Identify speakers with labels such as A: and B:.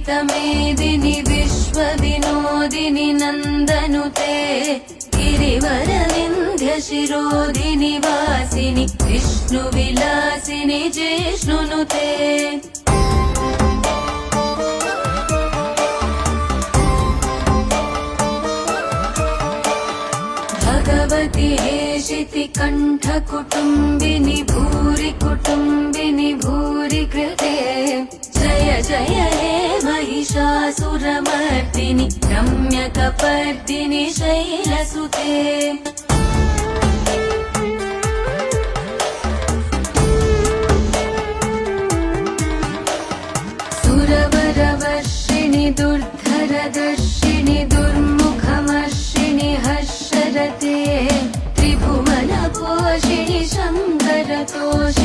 A: मेदिनि विश्वविनोदिनि नन्दनुते गिरिवरविन्ध्यशिरोधिनि वासिनि विष्णुविलासिनि जिष्णुनुते भगवति हेशिति कण्ठकुटुम्बिनि भूरि कुटुम्बिनि भूरि कृते जय जय हे महिषासुरमर्दिनि रम्यकपर्दिनि शैलसुते सुरवरवर्षिणि दुर्धरदर्शिनि दुर्मुखमर्षिणि हर्षरते त्रिभुवनपोषिणि शङ्करतोष